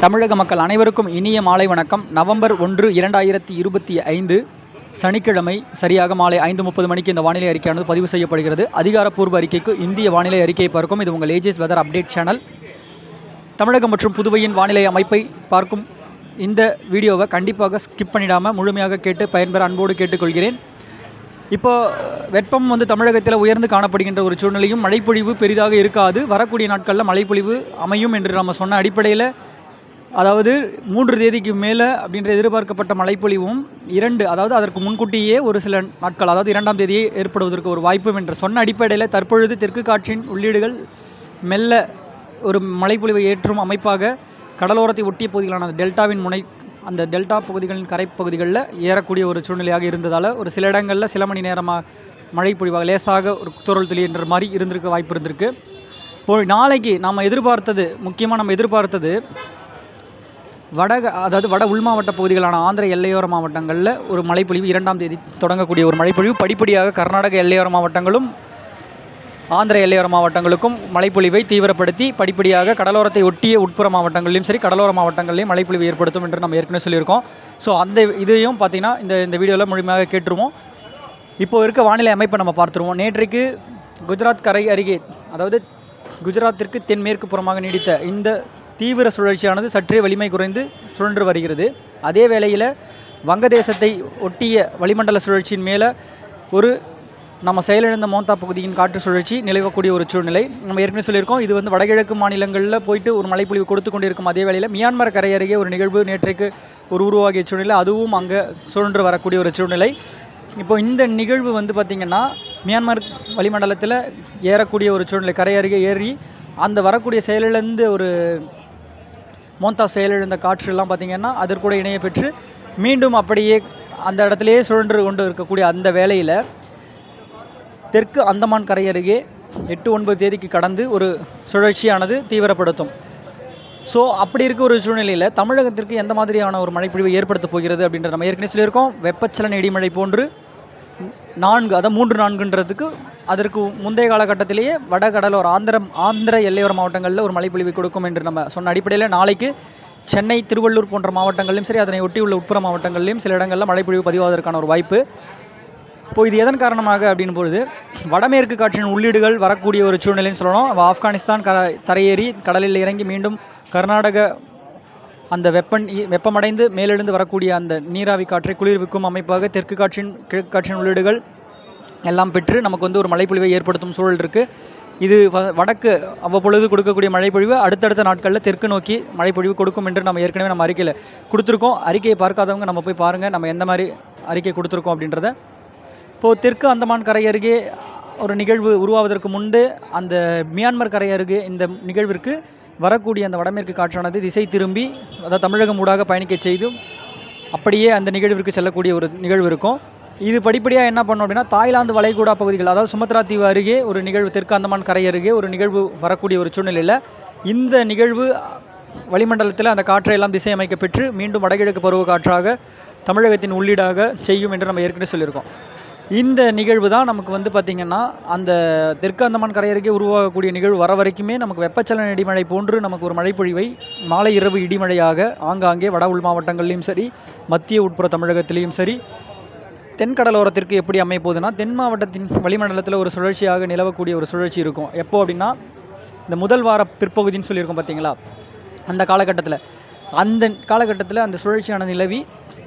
தமிழக மக்கள் அனைவருக்கும் இனிய மாலை வணக்கம். நவம்பர் 1, 2025 சனிக்கிழமை சரியாக மாலை 5:30 மணிக்கு இந்த வானிலை அறிக்கையானது பதிவு செய்யப்படுகிறது. அதிகாரப்பூர்வ அறிக்கைக்கு இந்திய வானிலை அறிக்கையை பார்க்கும் இது உங்கள் ஏஜிஎஸ் வெதர் அப்டேட் சேனல். தமிழகம் மற்றும் புதுவையின் வானிலை அமைப்பை பார்க்கும் இந்த வீடியோவை கண்டிப்பாக ஸ்கிப் பண்ணிடாமல் முழுமையாக கேட்டு பயன்பெற அன்போடு கேட்டுக்கொள்கிறேன். இப்போ வெப்பம் தமிழகத்தில் உயர்ந்து காணப்படுகின்ற ஒரு சூழ்நிலையும் மழைப்பொழிவு பெரிதாக இருக்காது. வரக்கூடிய நாட்களில் மழைப்பொழிவு அமையும் என்று நம்ம சொன்ன அடிப்படையில், அதாவது 3 தேதிக்கு மேலே அப்படின்ற எதிர்பார்க்கப்பட்ட மழைப்பொழிவும் 2 அதாவது அதற்கு முன்கூட்டியே ஒரு சில நாட்கள், அதாவது 2ஆம் தேதியே ஏற்படுவதற்கு ஒரு வாய்ப்பும் என்று சொன்ன அடிப்படையில் தற்பொழுது தெற்கு காற்றின் உள்ளீடுகள் மெல்ல ஒரு மழைப்பொழிவை ஏற்றும் அமைப்பாக கடலோரத்தை ஒட்டிய பகுதிகளான டெல்டாவின் முனை, அந்த டெல்டா பகுதிகளின் கரைப்பகுதிகளில் ஏறக்கூடிய ஒரு சூழ்நிலையாக இருந்ததால் ஒரு சில இடங்களில் சில மணி நேரமாக மழை பொழிவாக லேசாக ஒரு துறள் துளின்ற மாதிரி இருந்திருக்க வாய்ப்பு இருந்திருக்கு. இப்போ நாளைக்கு நாம் எதிர்பார்த்தது, முக்கியமாக நம்ம எதிர்பார்த்தது அதாவது வட உள் மாவட்ட பகுதிகளான ஆந்திர எல்லையோர மாவட்டங்களில் ஒரு மழைப்பொழிவு 2ஆம் தேதி தொடங்கக்கூடிய ஒரு மழைப்பொழிவு படிப்படியாக கர்நாடக எல்லையோர மாவட்டங்களும் ஆந்திர எல்லையோர மாவட்டங்களுக்கும் மழைப்பொழிவை தீவிரப்படுத்தி படிப்படியாக கடலோரத்தை ஒட்டிய உட்புற மாவட்டங்களிலும் சரி கடலோர மாவட்டங்களிலும் மழைப்பொழிவு ஏற்படுத்தும் என்று நம்ம ஏற்கனவே சொல்லியிருக்கோம். ஸோ அந்த இதையும் பார்த்திங்கன்னா இந்த வீடியோவில் முழுமையாக கேட்டுருவோம். இப்போ இருக்க வானிலை அமைப்பை நம்ம பார்த்துருவோம். நேற்றைக்கு குஜராத் கரை அருகே, அதாவது குஜராத்திற்கு தென்மேற்கு புறமாக நீடித்த இந்த தீவிர சுழற்சியானது சற்றே வலிமை குறைந்து சுழன்று வருகிறது. அதே வேளையில் வங்கதேசத்தை ஒட்டிய வளிமண்டல சுழற்சியின் மேலே ஒரு நம்ம செயலிழந்த மோந்தா பகுதியின் காற்று சுழற்சி நிலவக்கூடிய ஒரு சூழ்நிலை நம்ம ஏற்கனவே சொல்லியிருக்கோம். இது வடகிழக்கு மாநிலங்களில் போயிட்டு ஒரு மழைப்பொழிவு கொடுத்து கொண்டிருக்கும். அதே வேளையில் மியான்மர் கரை அருகே ஒரு நிகழ்வு நேற்றைக்கு உருவாகிய சூழ்நிலை, அதுவும் அங்கே சுழன்று வரக்கூடிய ஒரு சூழ்நிலை. இப்போ இந்த நிகழ்வு பார்த்திங்கன்னா மியான்மர் வளிமண்டலத்தில் ஏறக்கூடிய ஒரு சூழ்நிலை, கரை அருகே ஏறி அந்த வரக்கூடிய செயலிழந்த ஒரு மோந்தா செயலிழந்த காற்றெல்லாம் பார்த்திங்கன்னா அதற்கூட இணைய பெற்று மீண்டும் அப்படியே அந்த இடத்துலையே சுழன்று கொண்டு இருக்கக்கூடிய அந்த வேளையில் தெற்கு அந்தமான் கரை அருகே 8-9 தேதிக்கு கடந்து ஒரு சுழற்சியானது தீவிரப்படுத்தும். ஸோ அப்படி இருக்க ஒரு சூழ்நிலையில் தமிழகத்திற்கு எந்த மாதிரியான ஒரு மழைப்பொழிவை ஏற்படுத்த போகிறது அப்படின்ற நம்ம ஏற்கனவே சொல்லியிருக்கோம். வெப்பச்சலன இடிமழை போன்று 3-4ன்றதுக்கு அதற்கு முந்தைய காலகட்டத்திலேயே வட கடலோர ஆந்திர எல்லையோர மாவட்டங்களில் ஒரு மழைப்பொழிவை கொடுக்கும் என்று நம்ம சொன்ன அடிப்படையில் நாளைக்கு சென்னை, திருவள்ளூர் போன்ற மாவட்டங்களிலும் சரி அதனை ஒட்டியுள்ள உட்புற மாவட்டங்களிலும் சில இடங்களில் மழைப்பொழிவு பதிவாவதற்கான ஒரு வாய்ப்பு. இப்போது இது எதன் காரணமாக அப்படின் பொழுது வடமேற்கு காற்றின் உள்ளீடுகள் வரக்கூடிய ஒரு சூழ்நிலைன்னு சொல்லணும். ஆப்கானிஸ்தான் தரையேறி கடலில் இறங்கி மீண்டும் கர்நாடக அந்த வெப்பமடைந்து மேலெழுந்து வரக்கூடிய அந்த நீராவி காற்றை குளிர்விக்கும் அமைப்பாக தெற்கு காற்றின் கிழக்கு காற்றின் உள்ளீடுகள் எல்லாம் பெற்று நமக்கு ஒரு மழைப்பொழிவை ஏற்படுத்தும் சூழல் இருக்குது. இது வடக்கு அவ்வப்பொழுது கொடுக்கக்கூடிய மழைப்பொழிவு அடுத்தடுத்த நாட்களில் தெற்கு நோக்கி மழைப்பொழிவு கொடுக்கும் என்று நம்ம ஏற்கனவே நம்ம அறிக்கையில் கொடுத்துருக்கோம். அறிக்கையை பார்க்காதவங்க நம்ம போய் பாருங்கள், நம்ம எந்த மாதிரி அறிக்கை கொடுத்துருக்கோம் அப்படின்றத. இப்போது தெற்கு அந்தமான் கரை அருகே ஒரு நிகழ்வு உருவாவதற்கு முன்பு அந்த மியான்மர் கரை அருகே இந்த நிகழ்விற்கு வரக்கூடிய அந்த வடமேற்கு காற்றானது திசை திரும்பி, அதாவது தமிழகம் ஊடாக பயணிக்க செய்தும் அப்படியே அந்த நிகழ்விற்கு செல்லக்கூடிய ஒரு நிகழ்வு இருக்கும். இது படிப்படியாக என்ன பண்ணோம் அப்படின்னா தாய்லாந்து வளைகுடா பகுதிகள், அதாவது சுமத்ரா தீவு அருகே ஒரு நிகழ்வு, தெற்கு அந்தமான் கரை அருகே ஒரு நிகழ்வு வரக்கூடிய ஒரு சூழ்நிலையில் இந்த நிகழ்வு வளிமண்டலத்தில் அந்த காற்றை எல்லாம் திசை அமைக்க பெற்று மீண்டும் வடகிழக்கு பருவ காற்றாக தமிழகத்தின் உள்ளீடாக செய்யும் என்று நம்ம ஏற்கனவே சொல்லியிருக்கோம். இந்த நிகழ்வு தான் நமக்கு பார்த்திங்கன்னா அந்த தெற்கு அந்தமான் கரை அருகே உருவாகக்கூடிய நிகழ்வு வர வரைக்குமே நமக்கு வெப்பச்சலன இடிமழை போன்று நமக்கு ஒரு மழைப்பொழிவை மாலை இரவு இடிமழையாக ஆங்காங்கே வட உள் மாவட்டங்கள்லையும் சரி மத்திய உட்புற தமிழகத்திலையும் சரி தென்கடலோரத்திற்கு எப்படி அமைய போகுதுன்னா தென் மாவட்டத்தின் வளிமண்டலத்தில் ஒரு சுழற்சியாக நிலவக்கூடிய ஒரு சுழற்சி இருக்கும். எப்போ அப்படின்னா இந்த முதல் வார பிற்பகுதின்னு சொல்லியிருக்கோம் பார்த்திங்களா, அந்த காலகட்டத்தில் அந்த சுழற்சியான நிலவி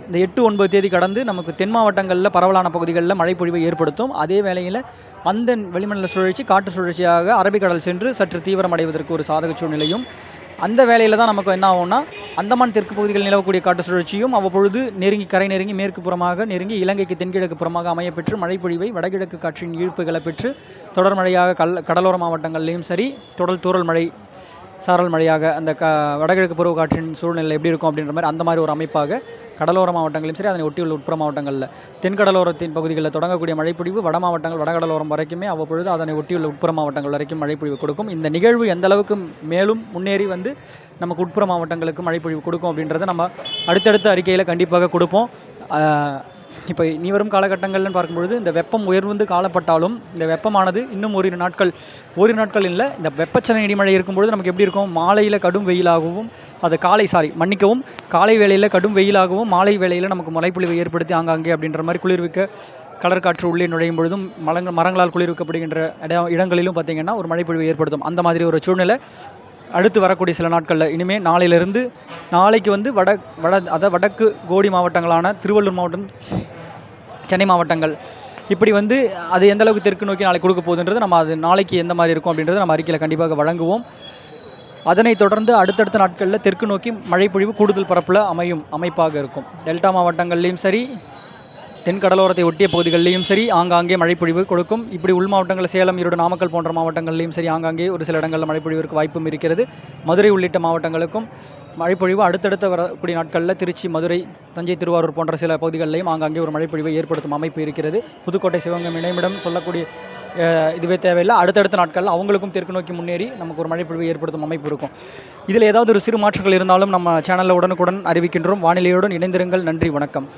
இந்த 8-9 தேதி கடந்து நமக்கு தென் மாவட்டங்களில் பரவலான பகுதிகளில் மழைப்பொழிவை ஏற்படுத்தும். அதே வேளையில் அந்த வளிமண்டல சுழற்சி காற்று சுழற்சியாக அரபிக்கடல் சென்று சற்று தீவிரமடைவதற்கு ஒரு சாதக சூழ்நிலையும், அந்த வேளையில் தான் நமக்கு என்ன ஆகும்னா அந்தமான் தெற்கு பகுதிகளில் நிலவக்கூடிய காற்று சுழற்சியும் அவ்வப்பொழுது கரை நெருங்கி மேற்கு புறமாக நெருங்கி இலங்கைக்கு தென்கிழக்கு புறமாக அமையப்பெற்று மழைப்பொழிவை வடகிழக்கு காற்றின் ஈர்ப்புகளை பெற்று தொடர் மழையாக கடலோர மாவட்டங்கள்லேயும் சரி தூறல் மழை சாரல் மழையாக அந்த வடகிழக்கு பருவ காற்றின் சூழ்நிலை எப்படி இருக்கும் அப்படின்ற மாதிரி அந்த மாதிரி ஒரு அமைப்பாக கடலோர மாவட்டங்களையும் சரி அதனை ஒட்டியுள்ள உட்புற மாவட்டங்களில் தென்கடலோரத்தின் பகுதிகளில் தொடங்கக்கூடிய மழைப்பொழிவு வட மாவட்டங்கள் வடகடலோரம் வரைக்குமே அவ்வப்பொழுது அதனை ஒட்டியுள்ள உட்புற மாவட்டங்கள் வரைக்கும் மழைப்பொழிவு கொடுக்கும். இந்த நிகழ்வு எந்த அளவுக்கு மேலும் முன்னேறி நமக்கு உட்புற மாவட்டங்களுக்கு மழைப்பொழிவு கொடுக்கும் அப்படின்றத நம்ம அடுத்தடுத்த அறிக்கையில் கண்டிப்பாக கொடுப்போம். இப்போ இனி வரும் காலகட்டங்கள்னு பார்க்கும்பொழுது இந்த வெப்பம் உயர்ந்து காலப்பட்டாலும் இந்த வெப்பமானது இன்னும் ஓரிரு நாட்கள் இல்லை, இந்த வெப்பச்சலன இடிமழை இருக்கும்பொழுது நமக்கு எப்படி இருக்கும், மாலையில் கடும் வெயிலாகவும் அது காலை வேளையில் கடும் வெயிலாகவும் மாலை வேளையில் நமக்கு மழைப்பொழிவை ஏற்படுத்தி ஆங்காங்கே அப்படின்ற மாதிரி குளிர்விக்க கடற்காற்று உள்ளே நுழையும் பொழுதும் மரங்களால் குளிர்விக்கப்படுகின்ற இடங்களிலும் பார்த்திங்கன்னா ஒரு மழைப்பொழிவை ஏற்படுத்தும். அந்த மாதிரி ஒரு சூழ்நிலை அடுத்து வரக்கூடிய சில நாட்களில் இனிமேல் நாளைக்கு வந்து வடக்கு கோடி மாவட்டங்களான திருவள்ளூர் மாவட்டம், சென்னை மாவட்டங்கள் இப்படி வந்து அது எந்த அளவுக்கு தெற்கு நோக்கி நாளைக்கு கொடுக்க போகுதுன்றது நம்ம அது நாளைக்கு எந்த மாதிரி இருக்கும் அப்படின்றத நம்ம அறிக்கையில் கண்டிப்பாக வழங்குவோம். அதனைத் தொடர்ந்து அடுத்தடுத்த நாட்களில் தெற்கு நோக்கி மழைப்பொழிவு கூடுதல் பரப்பில் அமைப்பாக இருக்கும். டெல்டா மாவட்டங்கள்லேயும் சரி, தென் கடலோரத்தை ஒட்டிய பகுதிகளிலையும் சரி ஆங்காங்கே மழைப்பொழிவு கொடுக்கும். இப்படி உள் மாவட்டங்கள் சேலம், ஈரோடு, நாமக்கல் போன்ற மாவட்டங்கள்லையும் சரி ஆங்காங்கே ஒரு சில இடங்களில் மழைப்பொழிவிற்கு வாய்ப்பும் இருக்கிறது. மதுரை உள்ளிட்ட மாவட்டங்களுக்கும் மழைப்பொழிவு அடுத்தடுத்த வரக்கூடிய நாட்களில் திருச்சி, மதுரை, தஞ்சை, திருவாரூர் போன்ற சில பகுதிகளிலையும் ஆங்காங்கே ஒரு மழைப்பொழிவை ஏற்படுத்தும் அமைப்பு இருக்கிறது. புதுக்கோட்டை, சிவகங்கை இணைமிடம் சொல்லக்கூடிய இதுவே தேவையில்லை. அடுத்தடுத்த நாட்களில் அவங்களுக்கும் தெற்கு நோக்கி முன்னேறி நமக்கு ஒரு மழைப்பொழிவை ஏற்படுத்தும் அமைப்பு இருக்கும். இதில் ஏதாவது ஒரு சிறு மாற்றங்கள் இருந்தாலும் நம்ம சேனலில் உடனுக்குடன் அறிவிக்கின்றோம். வானிலையுடன் இணைந்திருங்கள். நன்றி, வணக்கம்.